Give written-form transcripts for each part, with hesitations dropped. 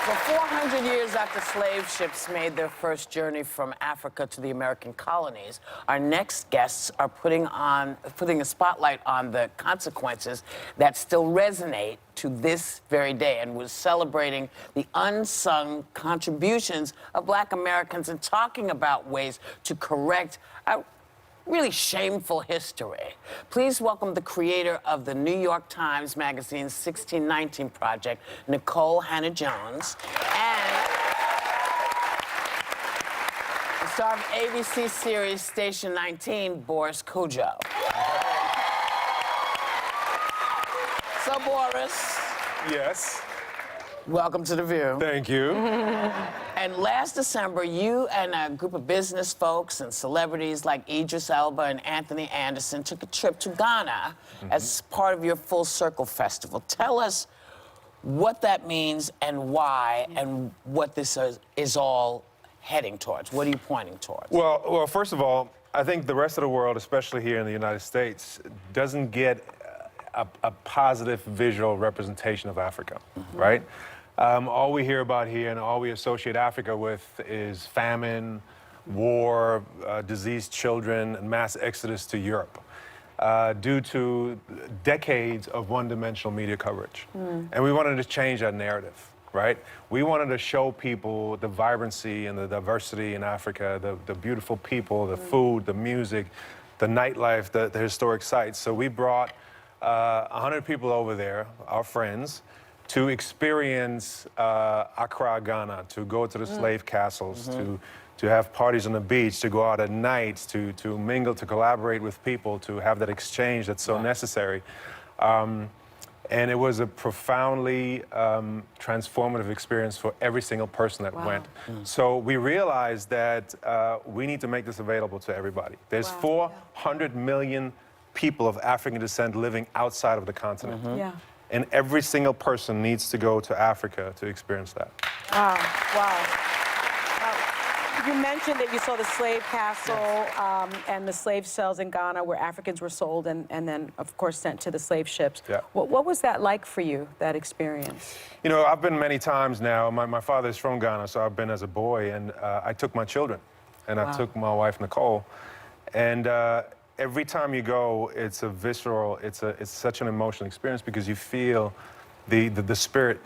For 400 years after slave ships made their first journey from Africa to the American colonies, our next guests are putting a spotlight on the consequences that still resonate to this very day, and was celebrating the unsung contributions of Black Americans and talking about ways to correct a really shameful history. Please welcome the creator of the New York Times Magazine's 1619 Project, Nikole Hannah-Jones, and the star of ABC series Station 19, Boris Kodjoe. So, Boris. Yes. Welcome to The View. Thank you. And last December, you and a group of business folks and celebrities like Idris Elba and Anthony Anderson took a trip to Ghana as part of your Full Circle Festival. Tell us what that means and why, and what this is all heading towards. What are you pointing towards? Well, first of all, I think the rest of the world, especially here in the United States, doesn't get a positive visual representation of Africa, right? All we hear about here and all we associate Africa with is famine, war, diseased children, and mass exodus to Europe due to decades of one-dimensional media coverage. And we wanted to change that narrative, right? We wanted to show people the vibrancy and the diversity in Africa, the beautiful people, the food, the music, the nightlife, the historic sites. So we brought 100 people over there, our friends, to experience Accra, Ghana, to go to the slave castles, to have parties on the beach, to go out at night, to mingle, to collaborate with people, to have that exchange that's so necessary. And it was a profoundly transformative experience for every single person that went. So we realized that we need to make this available to everybody. There's 400 million people of African descent living outside of the continent. And every single person needs to go to Africa to experience that. Wow, wow. You mentioned that you saw the slave castle and the slave cells in Ghana where Africans were sold and then, of course, sent to the slave ships. What was that like for you, that experience? You know, I've been many times now. My father is from Ghana, so I've been as a boy, and I took my children, and I took my wife, Nikole, and every time you go, it's a visceral, it's such an emotional experience because you feel the spirit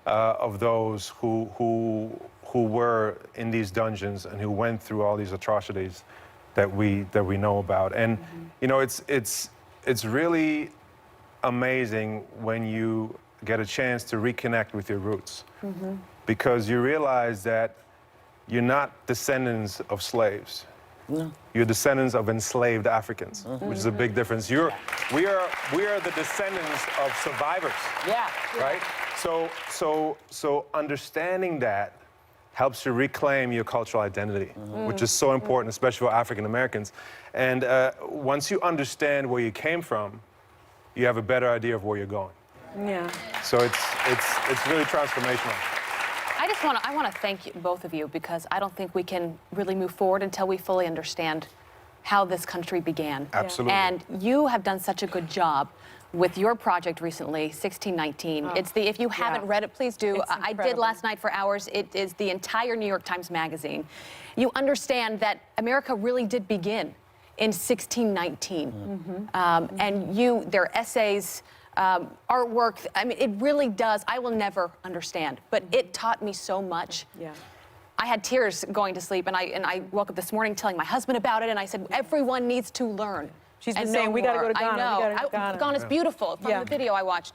of those who were in these dungeons and who went through all these atrocities that we know about. And you know, it's really amazing when you get a chance to reconnect with your roots, because you realize that you're not descendants of slaves. You're descendants of enslaved Africans, which is a big difference. We are the descendants of survivors. Right? So understanding that helps you reclaim your cultural identity, which is so important, especially for African Americans. And once you understand where you came from, you have a better idea of where you're going. So it's really transformational. I want to thank you, both of you, because I don't think we can really move forward until we fully understand how this country began. Absolutely. And you have done such a good job with your project recently, 1619. It's if you haven't read it, please do. I did last night for hours. It is the entire New York Times Magazine. You understand that America really did begin in 1619. And their essays, artwork, I mean, it really does. I will never understand, but it taught me so much. I had tears going to sleep, and I woke up this morning telling my husband about it, and I said, everyone needs to learn. She's been saying, we got to go to Ghana. I know. Ghana's beautiful from the video I watched.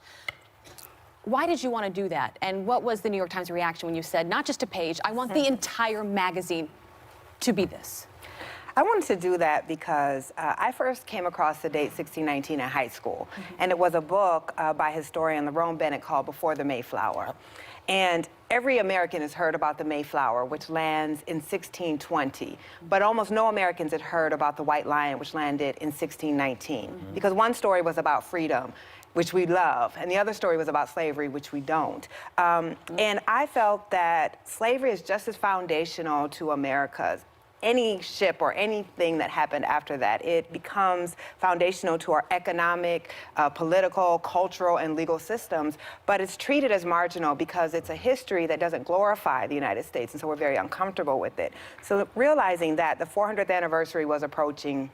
Why did you want to do that? And what was the New York Times reaction when you said, not just a page, I want the entire magazine to be this? I wanted to do that because I first came across the date 1619 in high school, and it was a book by historian Lerone Bennett called Before the Mayflower. And every American has heard about the Mayflower, which lands in 1620, but almost no Americans had heard about the White Lion, which landed in 1619, because one story was about freedom, which we love, and the other story was about slavery, which we don't. And I felt that slavery is just as foundational to America's any ship or anything that happened after that. It becomes foundational to our economic, political, cultural, and legal systems, but it's treated as marginal because it's a history that doesn't glorify the United States, and so we're very uncomfortable with it. So realizing that the 400th anniversary was approaching,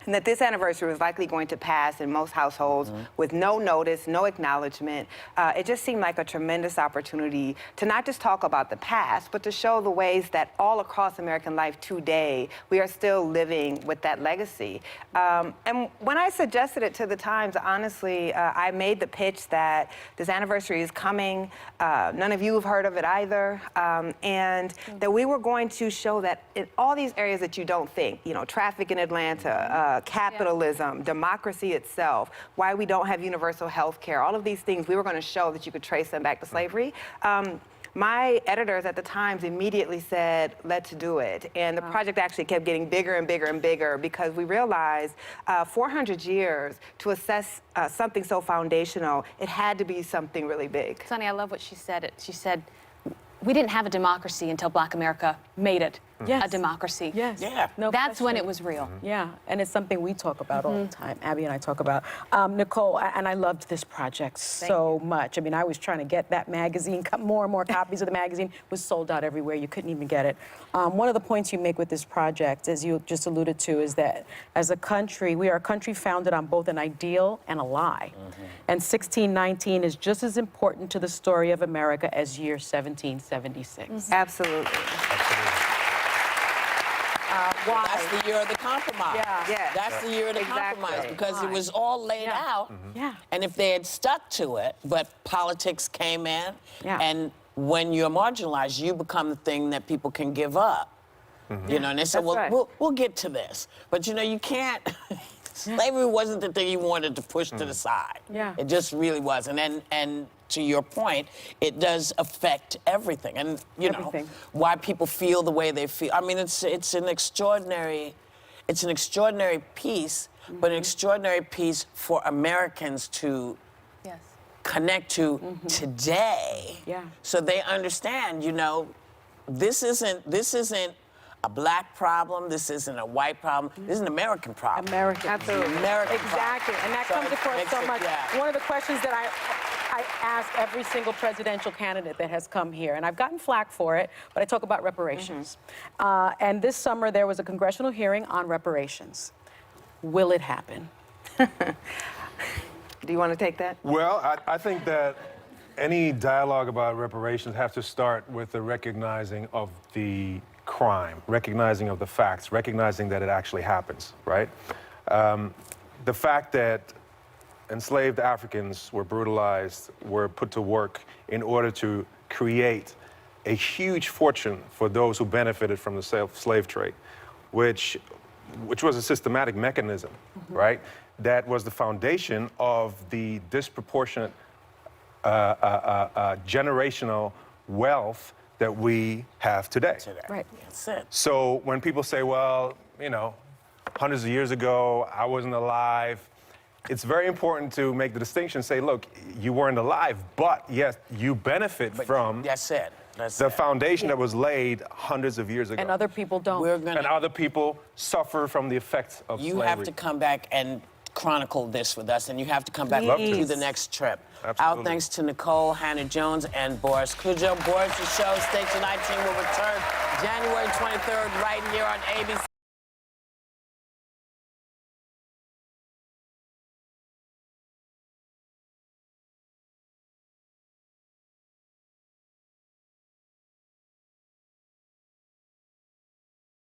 and that this anniversary was likely going to pass in most households with no notice, no acknowledgement. It just seemed like a tremendous opportunity to not just talk about the past, but to show the ways that all across American life today, we are still living with that legacy. And when I suggested it to the Times, honestly, I made the pitch that this anniversary is coming. None of you have heard of it either. And that we were going to show that in all these areas that you don't think, you know, traffic in Atlanta, capitalism, democracy itself, why we don't have universal health care, all of these things, we were going to show that you could trace them back to slavery. My editors at the Times immediately said, let's do it. And the project actually kept getting bigger and bigger and bigger because we realized 400 years to assess something so foundational, it had to be something really big. Sonny, I love what she said. She said, we didn't have a democracy until Black America made it a democracy. Yes. Yeah. No That's question. when it was real. Yeah, and it's something we talk about all the time. Abby and I talk about. Nikole, and I loved this project so much. I mean, I was trying to get that magazine, more and more copies of the magazine. It was sold out everywhere. You couldn't even get it. One of the points you make with this project, as you just alluded to, is that as a country, we are a country founded on both an ideal and a lie. And 1619 is just as important to the story of America as year 1776. Absolutely. Why? That's the year of the compromise. Yeah. Yeah. That's the year of the Exactly. compromise because it Why? was all laid out. Yeah. And if they had stuck to it, but politics came in, Yeah. and when you're marginalized, you become the thing that people can give up. You know, and they said, That's well, right. we'll get to this. But, you know, you can't. Slavery wasn't the thing you wanted to push to the side. Yeah. It just really wasn't. And to your point, it does affect everything. And, you know, Everything. why people feel the way they feel. I mean, it's an extraordinary piece, but an extraordinary piece for Americans to Yes. connect to today. Yeah. So they understand, you know, this isn't a Black problem, this isn't a white problem, this is an American problem. American. Absolutely. American Exactly, problem. and that So comes it across makes so it- much. yeah. One of the questions that I ask every single presidential candidate that has come here, and I've gotten flack for it, but I talk about reparations. And this summer there was a congressional hearing on reparations. Will it happen? Do you want to take that? Well, I think that any dialogue about reparations has to start with the recognizing of the crime, recognizing of the facts, recognizing that it actually happens, right? The fact that enslaved Africans were brutalized, were put to work in order to create a huge fortune for those who benefited from the slave trade, which was a systematic mechanism, right? That was the foundation of the disproportionate generational wealth that we have today. Right. That's it. So when people say, well, you know, hundreds of years ago, I wasn't alive, it's very important to make the distinction, say, look, you weren't alive, but yes, you benefit from That's it. That's the it. foundation that was laid hundreds of years ago. And other people don't. We're And gonna. other people suffer from the effects of You slavery. have to come back and chronicle this with us, and you have to come back Love to. to the next trip. Our Absolutely. thanks to Nikole Hannah-Jones and Boris Kodjoe. Boris' show, Station 19, will return January 23rd right here on ABC.